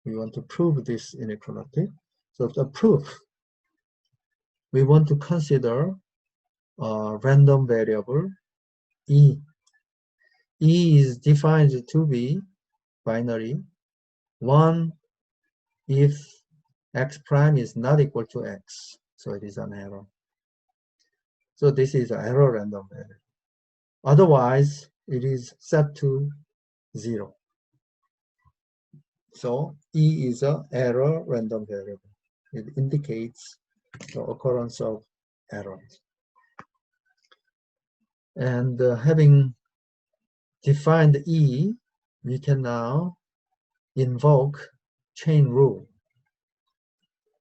We want to prove this inequality. So the proof, we want to consider a random variable E. E is defined to be binary 1 if x prime is not equal to x. So it is an error. So this is an error random variable. Otherwise, it is set to 0. So E is an error random variable. It indicates the occurrence of errors. And having defined E, we can now invoke chain rule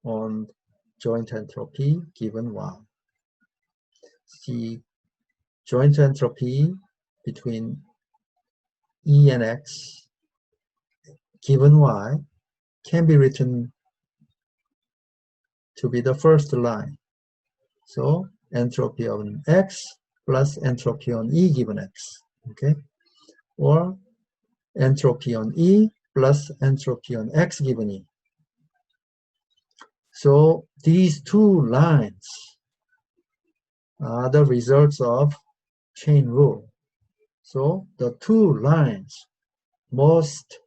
on joint entropy given Y. See, joint entropy between E and X given Y can be written to be the first line. So entropy on X plus entropy on E given X, okay? Or entropy on E plus entropy on X given E. So these two lines are the results of chain rule. So the two lines must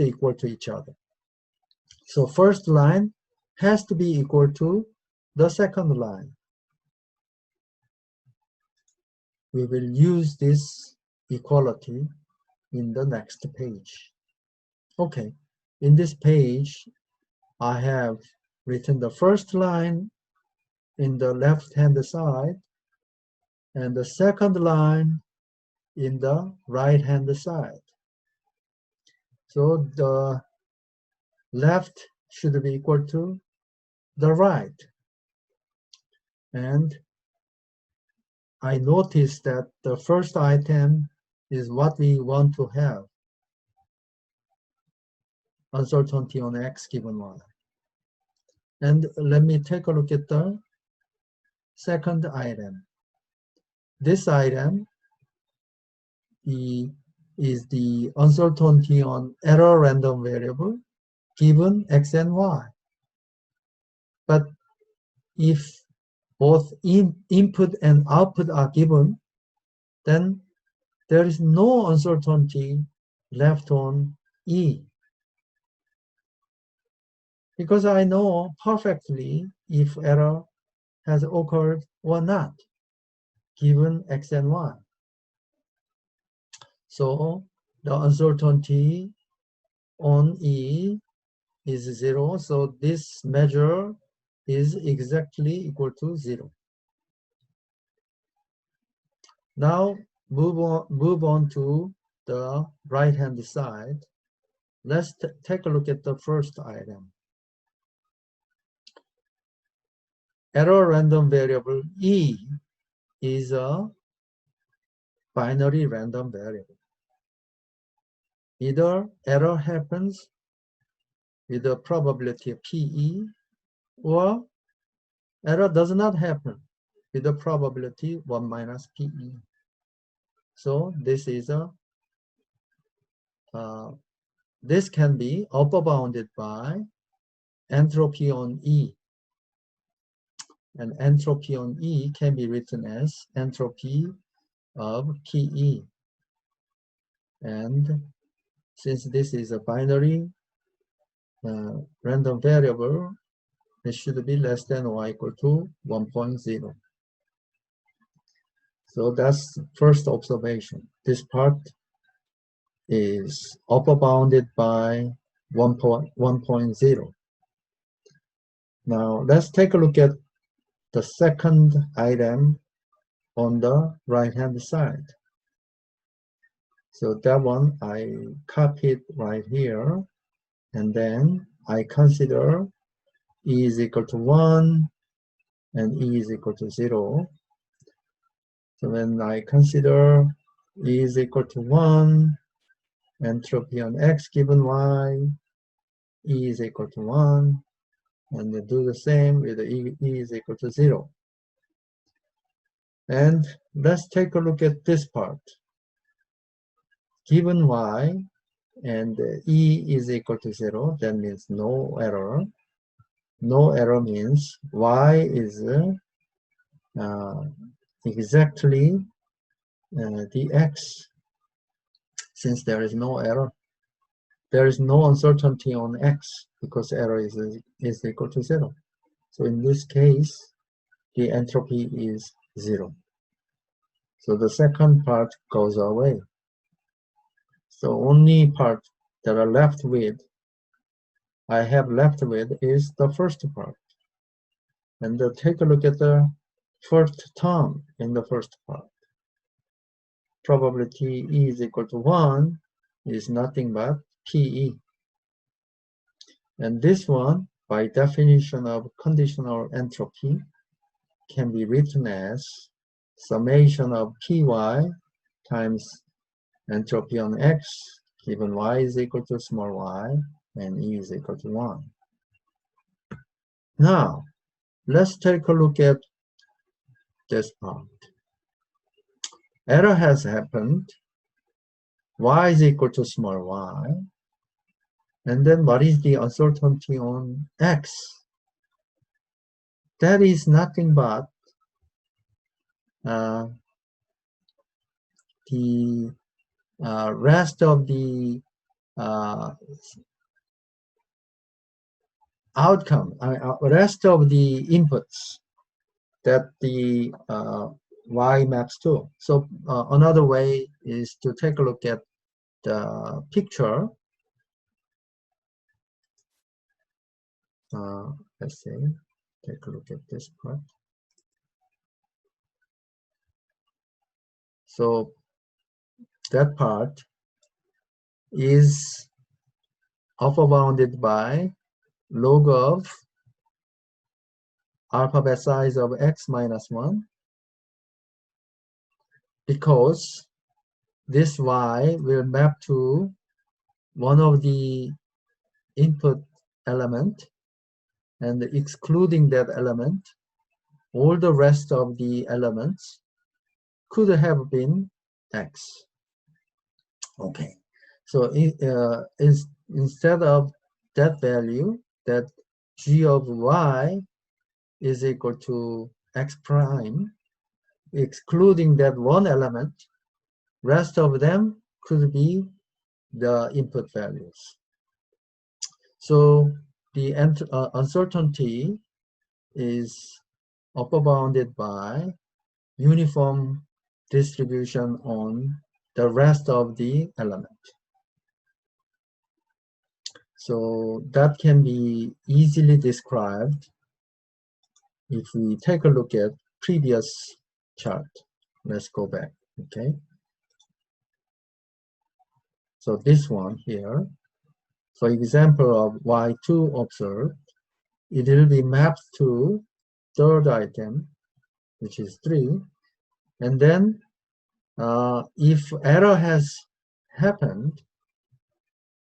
equal to each other. So first line has to be equal to the second line. We will use this equality in the next page. Okay, in this page, I have written the first line in the left-hand side and the second line in the right-hand side. So the left should be equal to the right. And I noticed that the first item is what we want to have. Uncertainty on X given Y. And let me take a look at the second item. This item is the uncertainty on error random variable given X and Y. But if both input and output are given, then there is no uncertainty left on E. Because I know perfectly if error has occurred or not, given X and Y. So the uncertainty on E is 0, so this measure is exactly equal to 0. Now move on to the right-hand side. Let's take a look at the first item. Error random variable E is a binary random variable. Either error happens with a probability of PE, or error does not happen with a probability 1 minus PE. So this is a this can be upper bounded by entropy on E. And entropy on E can be written as entropy of PE. And since this is a binary random variable, it should be less than or equal to 1.0. So that's first observation. This part is upper bounded by 1.0. Now let's take a look at the second item on the right-hand side. So that one I copied right here, and then I consider E is equal to 1 and E is equal to 0. So when I consider E is equal to 1, entropy on X given Y, E is equal to 1, and do the same with E is equal to 0. And let's take a look at this part. Given Y, and E is equal to 0, that means no error. No error means Y is exactly the X, since there is no error. There is no uncertainty on X because error is equal to 0. So in this case, the entropy is 0. So the second part goes away. So only part that I have left with is the first part. And take a look at the first term in the first part. Probability E is equal to 1 is nothing but PE. And this one, by definition of conditional entropy, can be written as summation of PY times entropy on X given Y is equal to small y and E is equal to 1. Now, let's take a look at this part. Error has happened. Y is equal to small y. And then what is the uncertainty on X? That is nothing but the rest of the outcome, rest of the inputs that the Y maps to. So another way is to take a look at the picture. Let's see, take a look at this part. So that part is upper bounded by log of alphabet size of X minus 1, because this Y will map to one of the input element, and excluding that element, all the rest of the elements could have been X. Okay, so instead of that value, that G of Y is equal to X prime, excluding that one element, rest of them could be the input values. So the uncertainty is upper bounded by uniform distribution on the rest of the element. So that can be easily described if we take a look at previous chart. Let's go back, okay? So this one here, for example of Y2 observed, it will be mapped to third item, which is 3. And then if error has happened,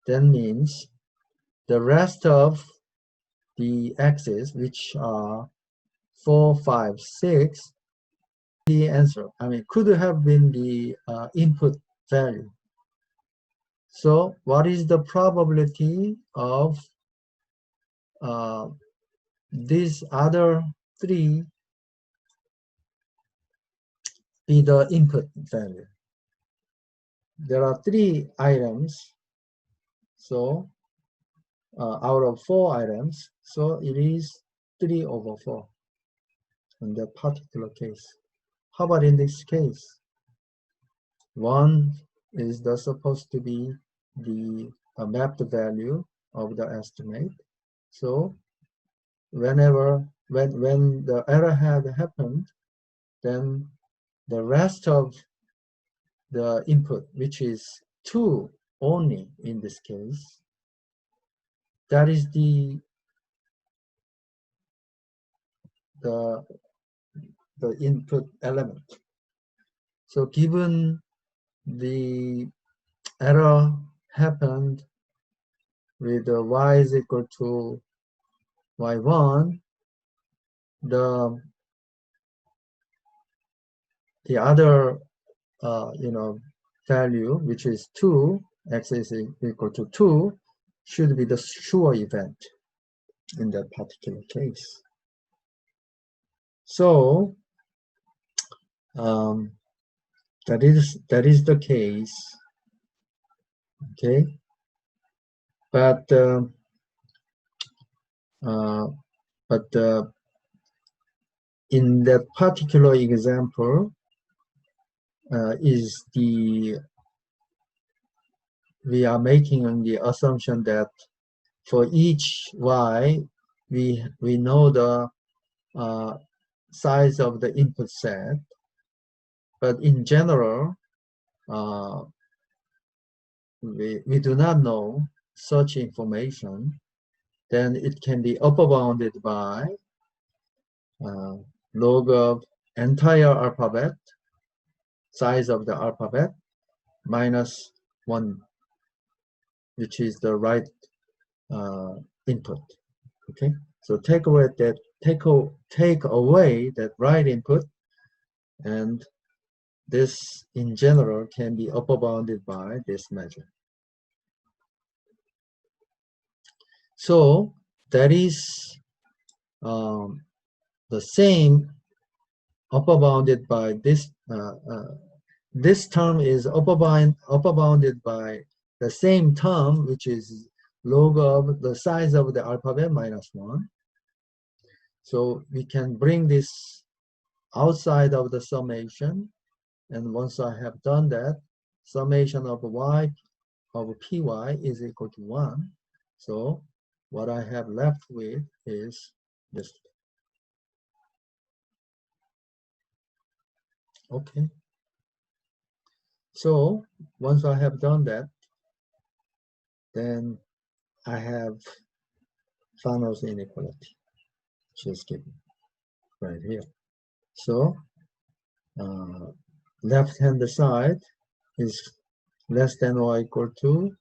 then means the rest of the x's, which are 4, 5, 6, the answer. I mean, could have been the input value. So what is the probability of these other 3 be the input value? There are 3 items, so out of 4 items, so it is 3 over 4 in that particular case. How about in this case? 1 is supposed to be the mapped value of the estimate. So when the error had happened, then the rest of the input, which is 2 only in this case, that is the input element. So given the error happened with y is equal to y1, the other value, which is 2, x is equal to 2 should be the sure event in that particular case. So that is the case, okay? But in that particular example, we are making the assumption that for each y, we know the size of the input set, but in general, we do not know such information. Then it can be upper bounded by log of entire alphabet, size of the alphabet, minus 1, which is the right input. Okay, so take away that right input, and this in general can be upper bounded by this measure. So that is the same upper bounded by this. This term is upper bounded by the same term, which is log of the size of the alphabet minus 1. So we can bring this outside of the summation, and once I have done that, summation of y of py is equal to 1. So what I have left with is this. Okay. So once I have done that, then I have Fano's inequality, which is given right here. So left-hand side is less than or equal to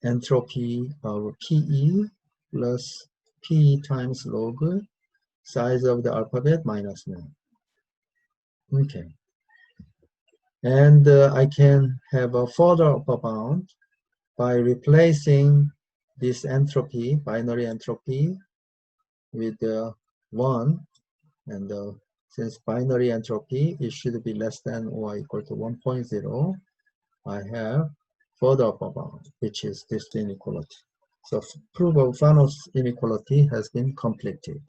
entropy of PE plus P times log size of the alphabet minus 1. Okay. And I can have a further upper bound by replacing this entropy, binary entropy, with 1. And since binary entropy, it should be less than or equal to 1.0. I have further upper bound, which is this inequality. So proof of Fano's inequality has been completed.